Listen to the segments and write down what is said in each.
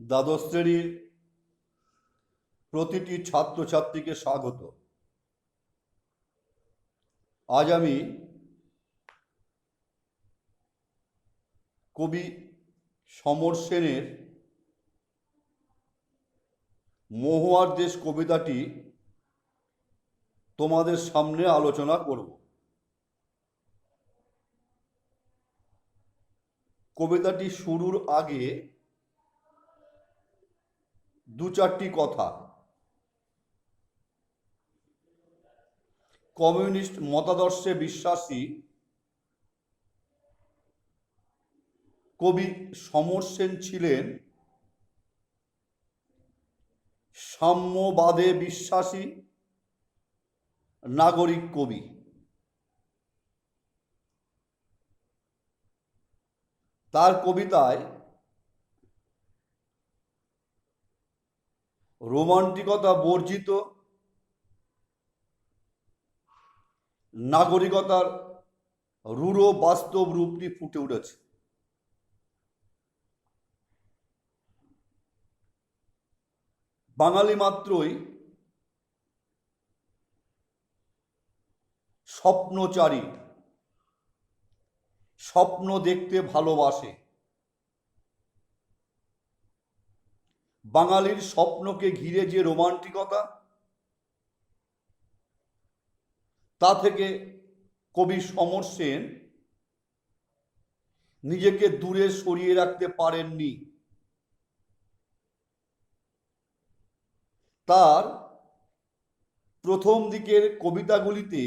দ্বাদশ শ্রেণীর প্রতিটি ছাত্রছাত্রীকে স্বাগত। আজ আমি কবি সমর সেনের মহুয়ার দেশ কবিতাটি তোমাদের সামনে আলোচনা করব। কবিতাটি শুরুর আগে দু চারটি কথা। কমিউনিস্ট মতাদর্শে বিশ্বাসী কবি সমর সেন ছিলেন সাম্যবাদে বিশ্বাসী নাগরিক কবি। তার কবিতায় রোমান্টিকতা বর্জিত নাগরিকতার রূঢ় বাস্তব রূপটি ফুটে উঠেছে। বাঙালি মাত্রই স্বপ্নচারী, স্বপ্ন দেখতে ভালোবাসে। বাঙালির স্বপ্নকে ঘিরে যে রোমান্টিকতা, তা থেকে কবি সমর সেন নিজেকে দূরে সরিয়ে রাখতে পারেননি। তার প্রথম দিকের কবিতাগুলিতে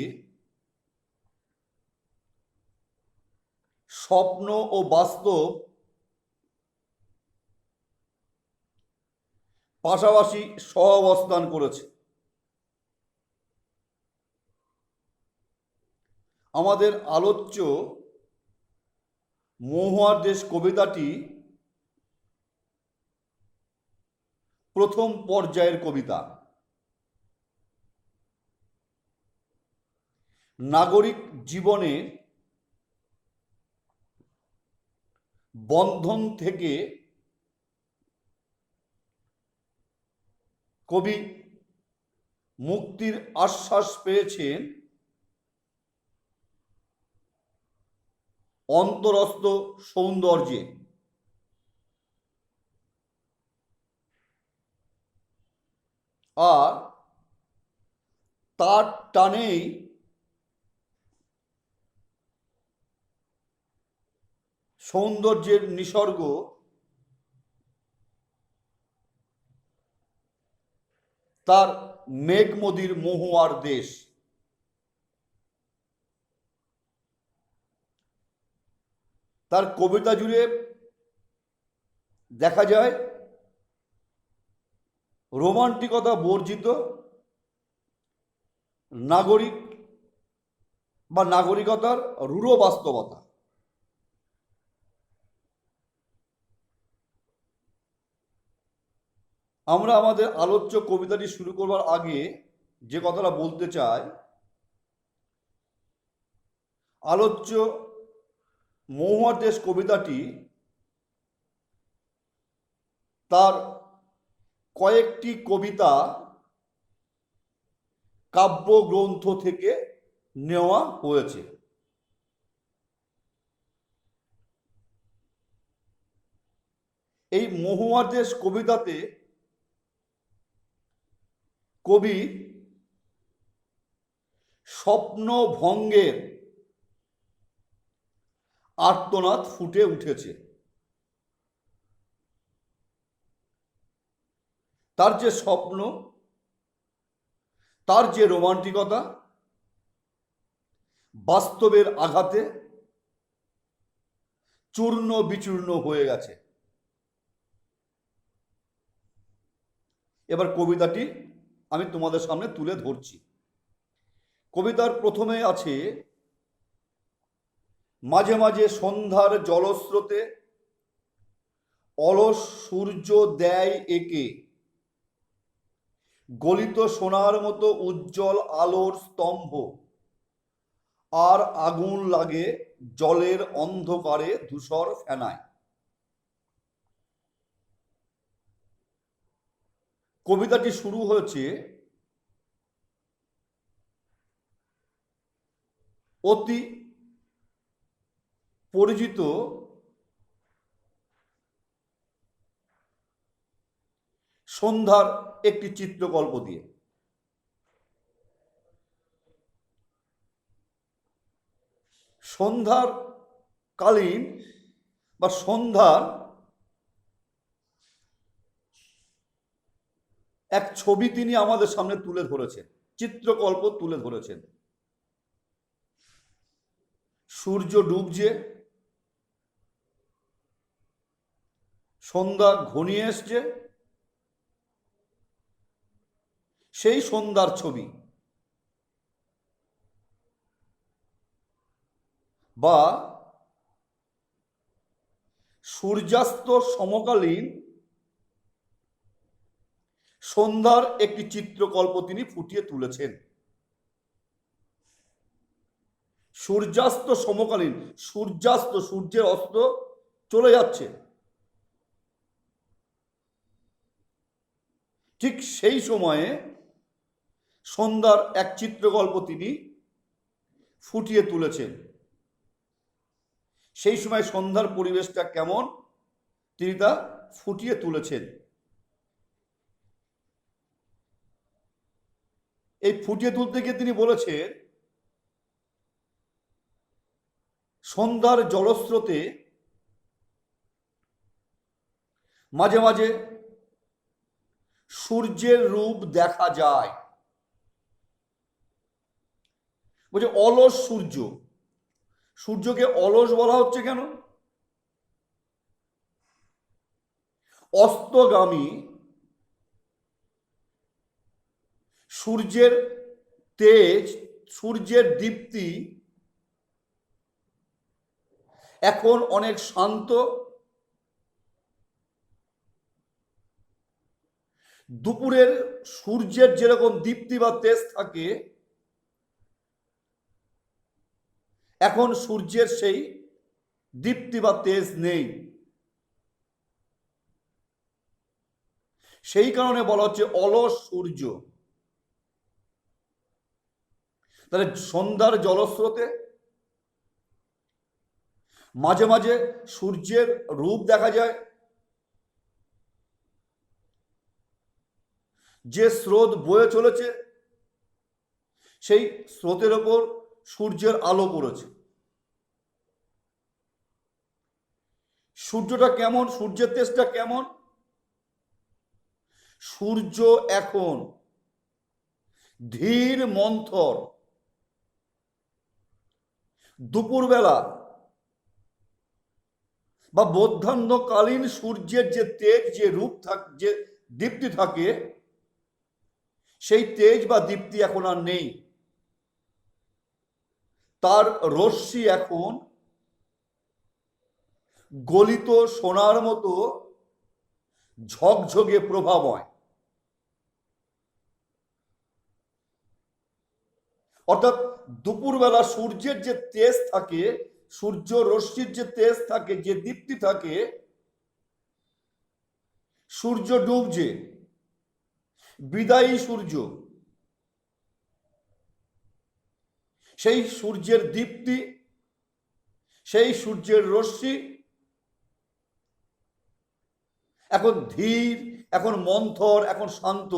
স্বপ্ন ও বাস্তব পাশাপাশি সহাবস্থান করেছে। আমাদের আলোচ্য মহুয়ার দেশ কবিতাটি প্রথম পর্যায়ের কবিতা। নাগরিক জীবনে বন্ধন থেকে কবি মুক্তির আশ্বাস পেয়েছেন অন্তরস্থ সৌন্দর্যে। আর তার টানেই সৌন্দর্যের নিসর্গ তার মেঘমদির মহুয়ার দেশ। তার কবিতা জুড়ে দেখা যায় রোমান্টিকতা বর্জিত নাগরিক বা নাগরিকতার রূঢ় বাস্তবতা। আমরা আমাদের আলোচ্য কবিতাটি শুরু করবার আগে যে কথাটা বলতে চাই, আলোচ্য মহুয়ার দেশ কবিতাটি তার কয়েকটি কবিতা কাব্যগ্রন্থ থেকে নেওয়া হয়েছে। এই মহুয়ার দেশ কবিতাতে কবি স্বপ্নভঙ্গের আর্তনাদ ফুটে উঠেছে। তার যে স্বপ্ন, তার যে রোমান্টিকতা বাস্তবের আঘাতে চূর্ণ বিচূর্ণ হয়ে গেছে। এবার কবিতাটি আমি তোমাদের সামনে তুলে ধরছি। কবিতার প্রথমে আছে, মাঝে মাঝে সন্ধ্যার জলস্রোতে অলস সূর্য দেয় একে, গলিত সোনার মতো উজ্জ্বল আলোর স্তম্ভ, আর আগুন লাগে জলের অন্ধকারে ধূসর ফেনায়। কবিতাটি শুরু হয়েছে অতি পরিচিত সন্ধ্যার একটি চিত্রকল্প দিয়ে। সন্ধ্যার কালীন বা সন্ধ্যার এক ছবি তিনি আমাদের সামনে তুলে ধরেছেন, চিত্রকল্প তুলে ধরেছেন। সূর্য ডুবছে, সন্ধ্যা ঘনিয়ে এসছে, সেই সন্ধ্যার ছবি বা সূর্যাস্ত সমকালীন সন্ধ্যার একটি চিত্রকল্প তিনি ফুটিয়ে তুলেছেন। সূর্যাস্ত সমকালীন, সূর্যাস্ত, সূর্যের অস্ত চলে যাচ্ছে, ঠিক সেই সময়ে সন্ধ্যার এক চিত্রকল্প তিনি ফুটিয়ে তুলেছেন। সেই সময় সন্ধ্যার পরিবেশটা কেমন তিনি তা ফুটিয়ে তুলেছেন। এই ফুটিয়ে তুলতে গিয়ে তিনি বলেছেন, সন্ধ্যার জলস্রোতে মাঝে মাঝে সূর্যের রূপ দেখা যায়। বলছে অলস সূর্য, সূর্যকে অলস বলা হচ্ছে কেন? অস্তগামী সূর্যের তেজ, সূর্যের দীপ্তি এখন অনেক শান্ত। দুপুরের সূর্যের যেরকম দীপ্তি বা তেজ থাকে, এখন সূর্যের সেই দীপ্তি বা তেজ নেই। সেই কারণে বলা হচ্ছে অলস সূর্য। তাহলে সন্ধ্যার জলস্রোতে মাঝে মাঝে সূর্যের রূপ দেখা যায়, যে স্রোত বয়ে চলেছে সেই স্রোতের ওপর সূর্যের আলো পড়েছে। সূর্যটা কেমন, সূর্যের তেজটা কেমন? সূর্য এখন ধীর মন্থর। দুপুরবেলা বা মধ্যাহ্নকালীন সূর্যের যে তেজ, যে রূপ থাকে, যে দীপ্তি থাকে, সেই তেজ বা দীপ্তি এখন আর নেই। তার রশ্মি এখন গলিত সোনার মতো ঝকঝকে প্রভাময়। অর্থাৎ দুপুরবেলা সূর্যের যে তেজ থাকে, সূর্য রশ্মির যে তেজ থাকে, যে দীপ্তি থাকে, সূর্য ডুবছে, বিদায়ী সূর্য, সেই সূর্যের দীপ্তি, সেই সূর্যের রশ্মি এখন ধীর, এখন মন্থর, এখন শান্ত।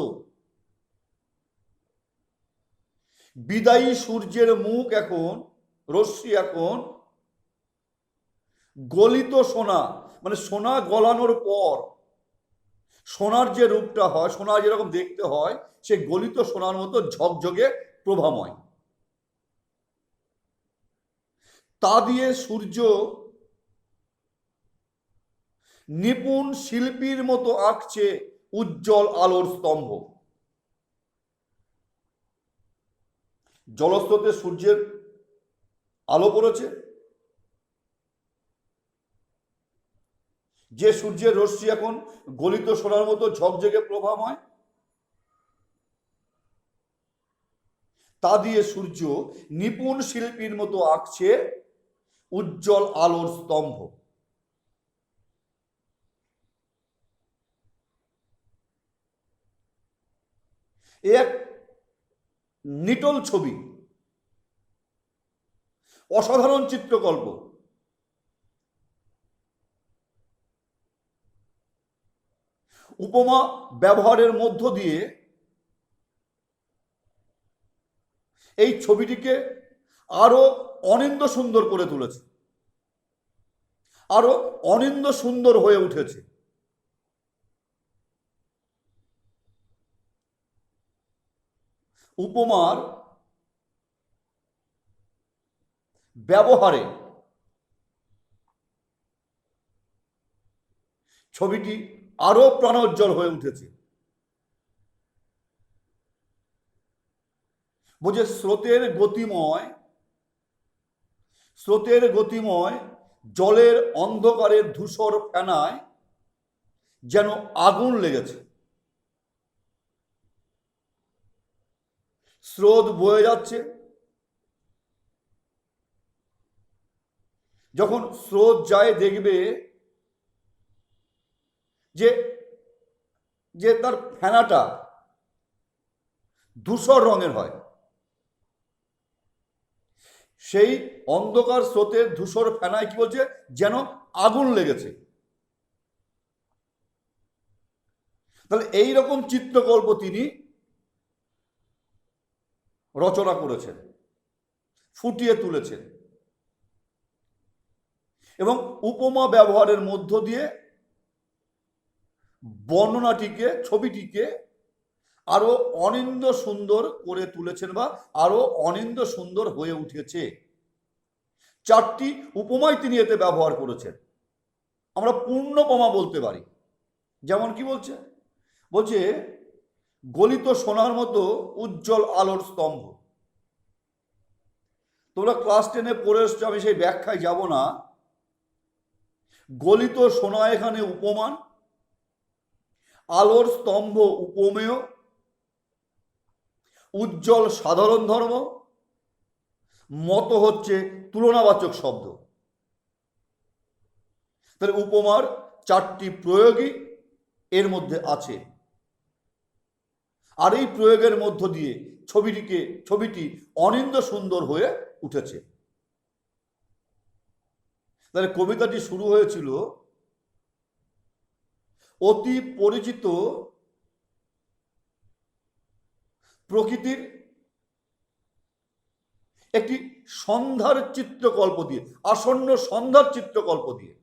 বিদায়ী সূর্যের মুখ এখন, রশ্মি এখন গলিত সোনা, মানে সোনা গলানোর পর সোনার যে রূপটা হয়, সোনা যেরকম দেখতে হয়, সে গলিত সোনার মতো ঝকঝকে প্রভাময়। তা দিয়ে সূর্য নিপুণ শিল্পীর মতো আঁকছে উজ্জ্বল আলোর স্তম্ভ। জলস্রোতে সূর্যের আলো পড়েছে, যে সূর্যের রশ্মি এখন গলিত সোনার মতো ঝকঝকে প্রভাময়, তা দিয়ে সূর্য নিপুণ শিল্পীর মতো আঁকছে উজ্জ্বল আলোর স্তম্ভ। এ এক নিটল ছবি, অসাধারণ চিত্রকল্প। উপমা ব্যবহারের মধ্য দিয়ে এই ছবিটিকে আরো অনিন্দ সুন্দর করে তুলেছে, আরো অনিন্দ সুন্দর হয়ে উঠেছে। উপমার ব্যবহারে ছবিটি আরো প্রাণোজ্জ্বল হয়ে উঠেছে। বুঝে স্রোতের গতিময় জলের অন্ধকারের ধূসর ফেনায় যেন আগুন লেগেছে। স্রোত বয়ে যাচ্ছে, যখন স্রোত যায় দেখবে যে যে তার ফেনাটা ধূসর রঙের হয়। সেই অন্ধকার স্রোতের ধূসর ফেনায় কি বলছে, যেন আগুন লেগেছে। তাহলে এই রকম চিত্রকল্প তিনি রচনা করেছেন, ফুটিয়ে তুলেছেন, এবং উপমা ব্যবহারের মধ্য দিয়ে বর্ণনাটিকে, ছবিটিকে আরো অনিন্দ সুন্দর করে তুলেছেন, বা আরো অনিন্দ সুন্দর হয়ে উঠেছে। চারটি উপমায় তিনি এতে ব্যবহার করেছেন। আমরা পূর্ণপমা বলতে পারি। যেমন কি বলছে, বলছে গলিত সোনার মতো উজ্জ্বল আলোর স্তম্ভ। তোমরা ক্লাস 10-এ পড়ে এসছো, আমি সেই ব্যাখ্যায় যাব না। গলিত সোনা এখানে উপমান, আলোর স্তম্ভ উপমেয়, উজ্জ্বল সাধারণ ধর্ম, মত হচ্ছে তুলনাবাচক শব্দ। তাহলে উপমার চারটি প্রয়োগই এর মধ্যে আছে, আর এই প্রয়োগের মধ্য দিয়ে ছবিটি অনিন্দ সুন্দর হয়ে উঠেছে। তাহলে কবিতাটি শুরু হয়েছিল অতি পরিচিত প্রকৃতির একটি সন্ধ্যার চিত্রকল্প দিয়ে, আসন্ন সন্ধ্যার চিত্রকল্প দিয়ে।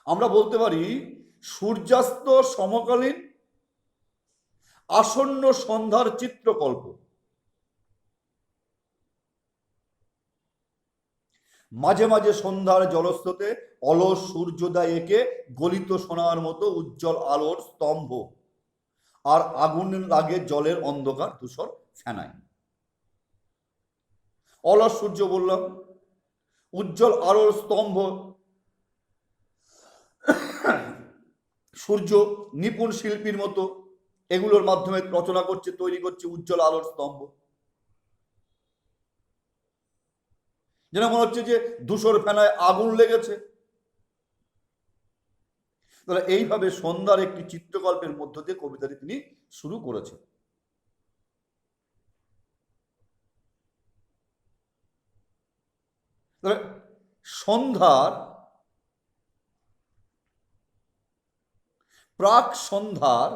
আমরা বলতে পারি সূর্যাস্ত সমকালীন আসন্ন সন্ধ্যার চিত্রকল্প। মাঝে মাঝে সন্ধ্যার জলস্রোতে অলস সূর্যোদয় এঁকে গলিত সোনার মতো উজ্জ্বল আলোর স্তম্ভ, আর আগুন লাগে জলের অন্ধকার ধূসর ফেনায়। অলস সূর্য বললাম, উজ্জ্বল আলোর স্তম্ভ, সূর্য নিপুণ শিল্পীর মতো এগুলোর মাধ্যমে রচনা করছে, তৈরি করছে উজ্জ্বল আলোর স্তম্ভ। যেন মনে হচ্ছে যে ধূসর ফেনায় আগুন লেগেছে। তাহলে এইভাবে সন্ধ্যার একটি চিত্রকল্পের মধ্য দিয়ে কবিতাটি তিনি শুরু করেছেন। তাহলে সন্ধ্যার, প্রাক সন্ধ্যার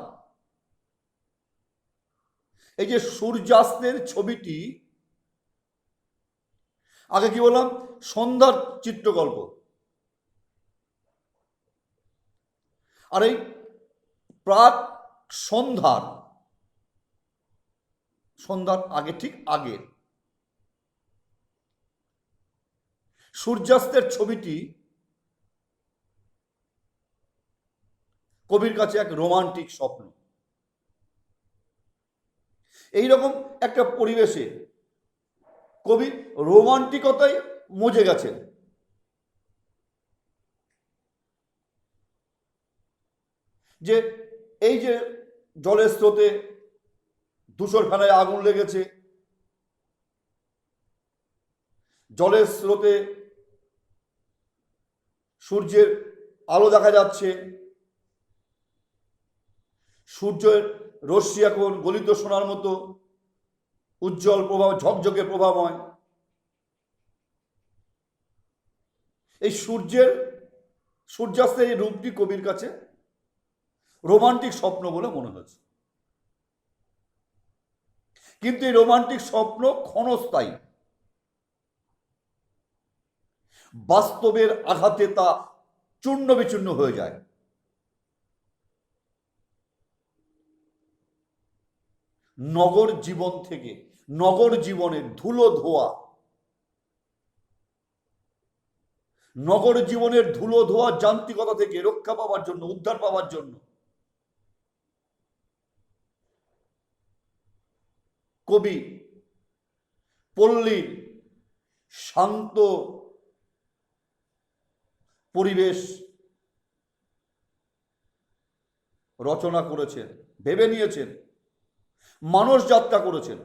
এই যে সূর্যাস্তের ছবিটি, আগে কি বললাম, সন্ধ্যার চিত্রকল্প, আর এই প্রাক সন্ধ্যার, সন্ধ্যার আগে, ঠিক আগের সূর্যাস্তের ছবিটি কবির কাছে এক রোমান্টিক স্বপ্ন। এইরকম একটা পরিবেশে কবি রোমান্টিকতায় মজে গেছেন। যে এই যে জলের স্রোতে ধূসর ফেনায় আগুন লেগেছে, জলের স্রোতে সূর্যের আলো দেখা যাচ্ছে, সূর্যের রশ্মি এখন গলিত সোনার মতো উজ্জ্বল প্রভাব, ঝকঝকে প্রভাবময়। এই সূর্যাস্তের এই রূপটি কবির কাছে রোমান্টিক স্বপ্ন বলে মনে হয়েছে, কিন্তু এই রোমান্টিক স্বপ্ন ক্ষণস্থায়ী। বাস্তবের আঘাতে তা চূর্ণ বিচূর্ণ হয়ে যায়। নগর জীবন থেকে, নগর জীবনের ধুলো ধোয়া, নগর জীবনের ধুলো ধোয়া যান্ত্রিকতা থেকে রক্ষা পাওয়ার জন্য, উদ্ধার পাওয়ার জন্য কবি পল্লীর শান্ত পরিবেশ রচনা করেছেন, ভেবে নিয়েছেন, মানস যাত্রা করেছেন।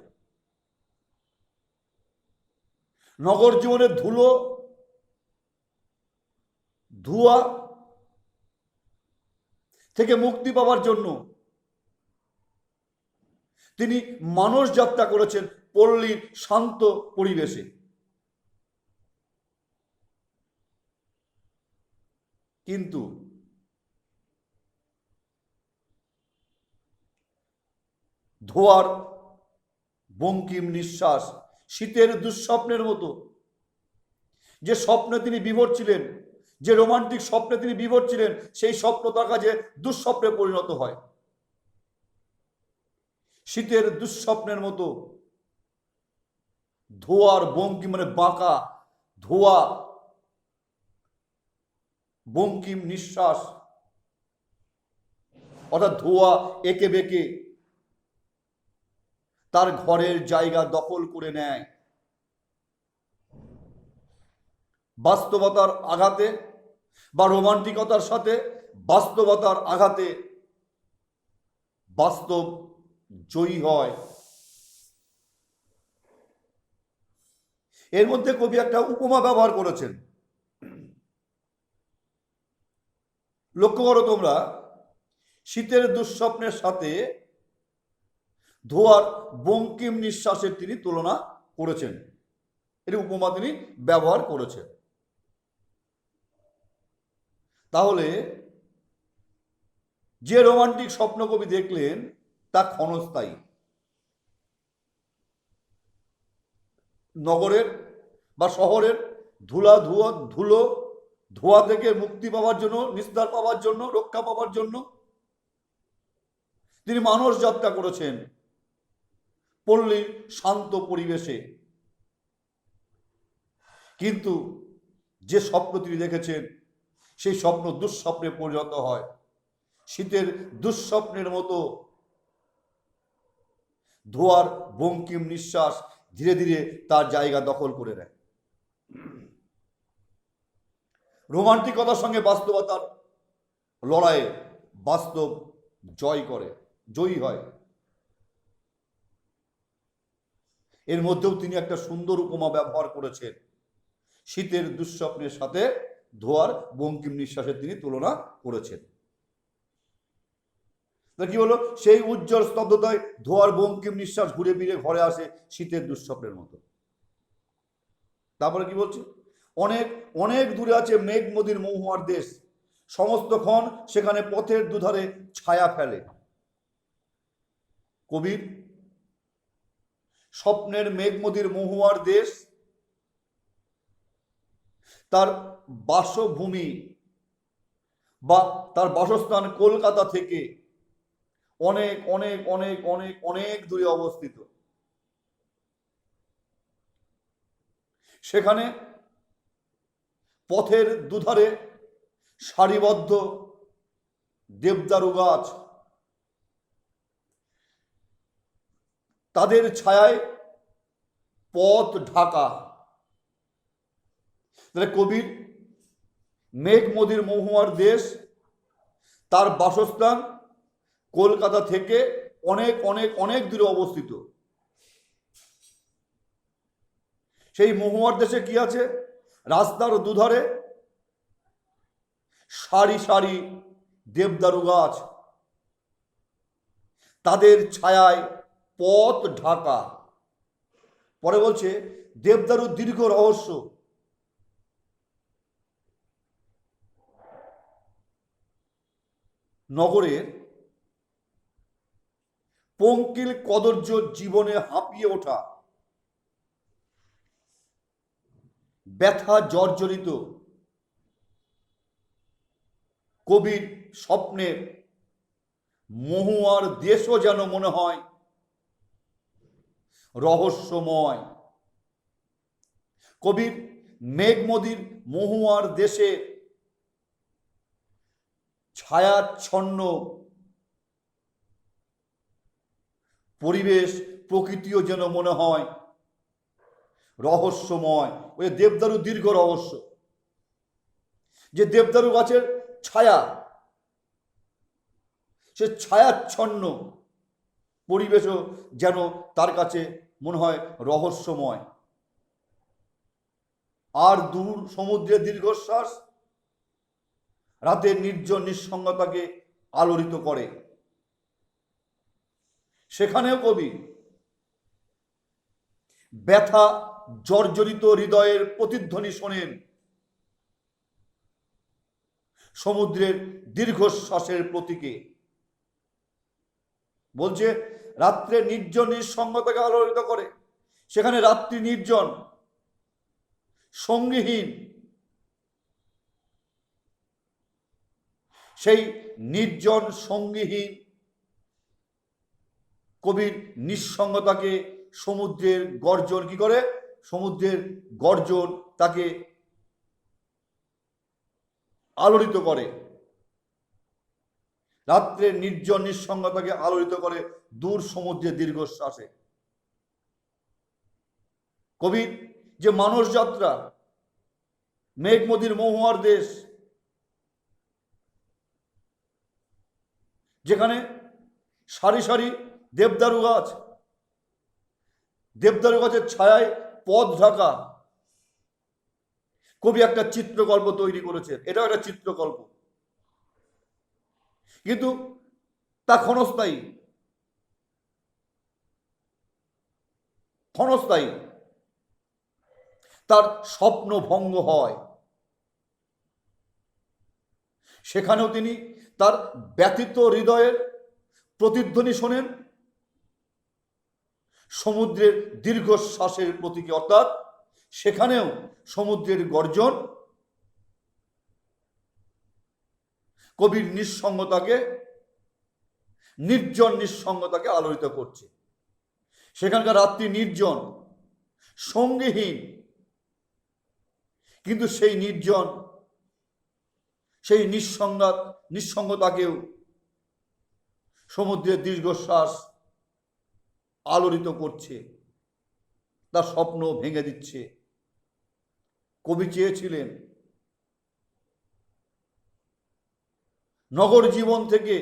নগর জীবনের ধুলো ধোঁয়া থেকে মুক্তি পাওয়ার জন্য তিনি মানস যাত্রা করেছেন পল্লীর শান্ত পরিবেশে। কিন্তু ধোয়ার বঙ্কিম নিঃশ্বাস শীতের দুঃস্বপ্নের মতো, যে স্বপ্নে তিনি বিভোর ছিলেন, যে রোমান্টিক স্বপ্নে তিনি বিভোর ছিলেন, সেই স্বপ্ন তার কাছে দুঃস্বপ্নে পরিণত হয়। শীতের দুঃস্বপ্নের মতো ধোয়ার বঙ্কিম, মানে বাঁকা ধোয়া, বঙ্কিম নিঃশ্বাস অর্থাৎ ধোয়া এঁকে বেঁকে তার ঘরের জায়গা দখল করে নেয়। বাস্তবতার আঘাতে বা রোমান্টিকতার সাথে বাস্তবতার আঘাতে বাস্তব জয়ী হয়। এর মধ্যে কবি একটা উপমা ব্যবহার করেছেন। লক্ষ্য করো তোমরা, শীতের দুঃস্বপ্নের সাথে ধোয়ার বঙ্কিম নিঃশ্বাসের তিনি তুলনা করেছেন, এর উপমা তিনি ব্যবহার করেছেন। তাহলে যে রোমান্টিক স্বপ্ন কবি দেখলেন তা ক্ষণস্থায়ী। নগরের বা শহরের ধুলো ধোঁয়া থেকে মুক্তি পাওয়ার জন্য, নিস্তার পাওয়ার জন্য, রক্ষা পাওয়ার জন্য তিনি মানস যাত্রা করেছেন পল্লীর শান্ত পরিবেশে। কিন্তু যে স্বপ্ন তিনি দেখেছেন সেই স্বপ্ন দুঃস্বপ্নে পরিণত হয়। শীতের দুঃস্বপ্নের মতো ধোয়ার বঙ্কিম নিঃশ্বাস ধীরে ধীরে তার জায়গা দখল করে নেয়। রোমান্টিকতার সঙ্গে বাস্তবতার লড়াইয়ে বাস্তব জয়ী হয়। এর মধ্যেও তিনি একটা সুন্দর উপমা ব্যবহার করেছেন। শীতের দুঃস্বপ্নের সাথে ধোয়ার বঙ্কিম নিঃশ্বাসের তিনি তুলনা করেছেন। কি বলো, সেই উজ্জ্বল স্তব্ধতায় ধোয়ার বঙ্কিম নিঃশ্বাস ঘুরে ফিরে ঘরে আসে শীতের দুঃস্বপ্নের মতো। তারপরে কি বলছে, অনেক অনেক দূরে আছে মেঘ নদীর মহুয়ার দেশ, সমস্তক্ষণ সেখানে পথের দুধারে ছায়া ফেলে। কবির স্বপ্নের মেঘ নদীর মহুয়ার দেশ তার বাসভূমি বা তার বাসস্থান কলকাতা থেকে অনেক অনেক অনেক অনেক অনেক দূরে অবস্থিত। সেখানে পথের দুধারে সারিবদ্ধ দেবদারু গাছ, তাদের ছায়ায় পথ ঢাকা। কবির মেঘ নদীর মহুয়ার দেশ, তার বাসস্থান কলকাতা থেকে অনেক অনেক অনেক দূরে অবস্থিত। সেই মহুয়ার দেশে কি আছে, রাস্তার দুধারে সারি সারি দেবদারু গাছ, তাদের ছায়ায় পথ ঢাকা। পরে বলছে দেবদারুর দীর্ঘ রহস্য। নগরের পঙ্কিল কদর্য জীবনে হাঁপিয়ে ওঠা, ব্যথা জর্জরিত কবির স্বপ্নের মহুয়ার দেশও যেন মনে হয় রহস্যময়। কবির মেঘমদির মহুয়ার দেশে ছায়াচ্ছন্ন পরিবেশ, প্রকৃতিও যেন মনে হয় রহস্যময়। ওই দেবদারু দীর্ঘ রহস্য, যে দেবদারু গাছের ছায়া, সে ছায়াচ্ছন্ন পরিবেশও যেন তার কাছে মনে হয় রহস্যময়। আর দূর সমুদ্রের দীর্ঘশ্বাস রাতের নির্জন নিঃসঙ্গতাকে আলোড়িত করে। সেখানেও কবি ব্যথা জর্জরিত হৃদয়ের প্রতিধ্বনি শোনেন সমুদ্রের দীর্ঘশ্বাসের প্রতীকে। বলছে রাত্রে নির্জন নিঃসঙ্গতাকে আলোড়িত করে। সেখানে রাত্রি নির্জন, সঙ্গীহীন, সেই নির্জন সঙ্গীহীন কবির নিঃসঙ্গতাকে সমুদ্রের গর্জন কি করে? সমুদ্রের গর্জন তাকে আলোড়িত করে। রাত্রের নির্জন নিঃসঙ্গতাকে আলোড়িত করে দূর সমুদ্রের দীর্ঘশ্বাসে। কবির যে মানস যাত্রা, মেঘমদির মহুয়ার দেশ, যেখানে সারি সারি দেবদারু গাছ, দেবদারু গাছের ছায়ায় পথ ঢাকা। কবি একটা চিত্রকল্প তৈরি করেছেন। এটাও একটা চিত্রকল্প, কিন্তু তা ক্ষণস্থায়ী। ক্ষণস্থায়ী তার স্বপ্ন ভঙ্গ হয়। সেখানেও তিনি তার ব্যথিত হৃদয়ের প্রতিধ্বনি শোনেন সমুদ্রের দীর্ঘশ্বাসের প্রতীকে। অর্থাৎ সেখানেও সমুদ্রের গর্জন কবির নিঃসঙ্গতাকে, নির্জন নিঃসঙ্গতাকে আলোড়িত করছে। সেখানকার রাত্রি নির্জন, সঙ্গীহীন, কিন্তু সেই নির্জন, সেই নিঃসঙ্গতাকেও সমুদ্রের দীর্ঘশ্বাস আলোড়িত করছে, তার স্বপ্ন ভেঙে দিচ্ছে। কবি চেয়েছিলেন নগর জীবন থেকে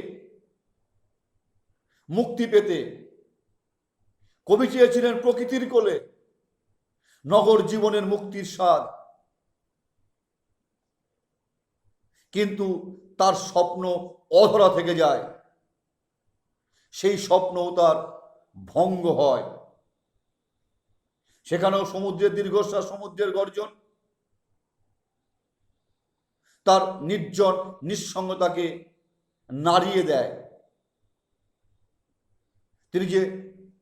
মুক্তি পেতে। কবি চেয়েছিলেন প্রকৃতির কোলে নগর জীবনের মুক্তির স্বাদ, কিন্তু তার স্বপ্ন অধরা থেকে যায়। সেই স্বপ্নও তার ভঙ্গ হয়। সেখানেও সমুদ্রের দীর্ঘশ্বাস, সমুদ্রের গর্জন তার নির্জন নিঃসঙ্গতাকে নাড়িয়ে দেয়। তিনি যে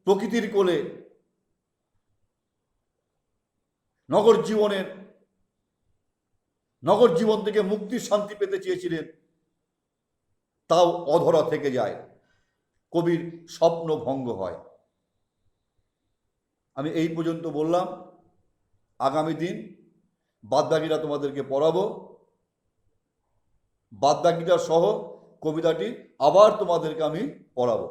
প্রকৃতির কোলে নগর জীবন থেকে মুক্তির শান্তি পেতে চেয়েছিলেন, তাও অধরা থেকে যায়। কবির স্বপ্ন ভঙ্গ হয়। আমি এই পর্যন্ত বললাম। আগামী দিন বাদবাকিটা তোমাদেরকে পড়াবো। বাদবাকিটা সহ কবিতাটি আবার তোমাদেরকে আমি পড়াবো।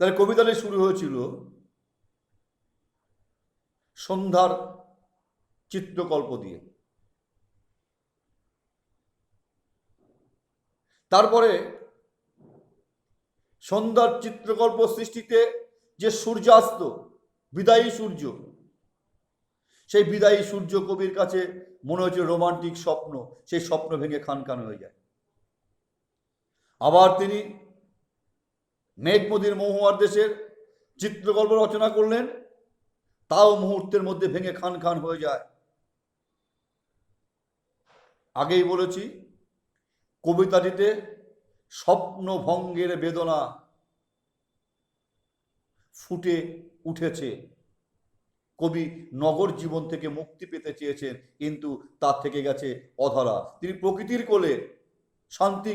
তাহলে কবিতাটি শুরু হয়েছিল সন্ধ্যার চিত্রকল্প দিয়ে। তারপরে সন্ধ্যার চিত্রকল্প সৃষ্টিতে যে সূর্যাস্ত, বিদায়ী সূর্য, সেই বিদায়ী সূর্য কবির কাছে মনে হচ্ছে রোমান্টিক স্বপ্ন। সেই স্বপ্ন ভেঙে খান খান হয়ে যায়। আবার তিনি মেঘমদির মহুয়ার দেশের চিত্রকল্প রচনা করলেন, তাও মুহূর্তের মধ্যে ভেঙে খান খান হয়ে যায়। আগেই বলেছি, কবিতাটিতে স্বপ্নভঙ্গের বেদনা ফুটে উঠেছে। কবি নগর জীবন থেকে মুক্তি পেতে চেয়েছেন, কিন্তু তার থেকে গেছে অধরা। তিনি প্রকৃতির কোলে শান্তি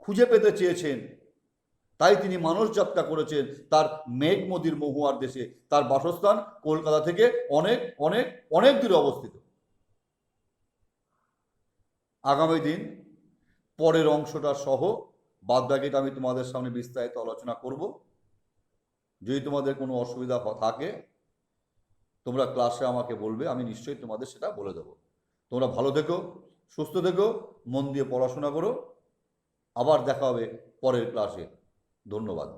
খুঁজে পেতে চেয়েছেন, তাই তিনি মানস যাত্রা করেছেন তার মেঘমদির মহুয়ার দেশে। তার বাসস্থান কলকাতা থেকে অনেক অনেক অনেক দূরে অবস্থিত। আগামী দিন পরের অংশটা সহ বাদবাকিটা আমি তোমাদের সামনে বিস্তারিত আলোচনা করব। যদি তোমাদের কোনো অসুবিধা থাকে তোমরা ক্লাসে আমাকে বলবে, আমি নিশ্চয়ই তোমাদের সেটা বলে দেবো। তোমরা ভালো থেকো, সুস্থ থেকো, মন দিয়ে পড়াশোনা করো। আবার দেখা হবে পরের ক্লাসে। ধন্যবাদ।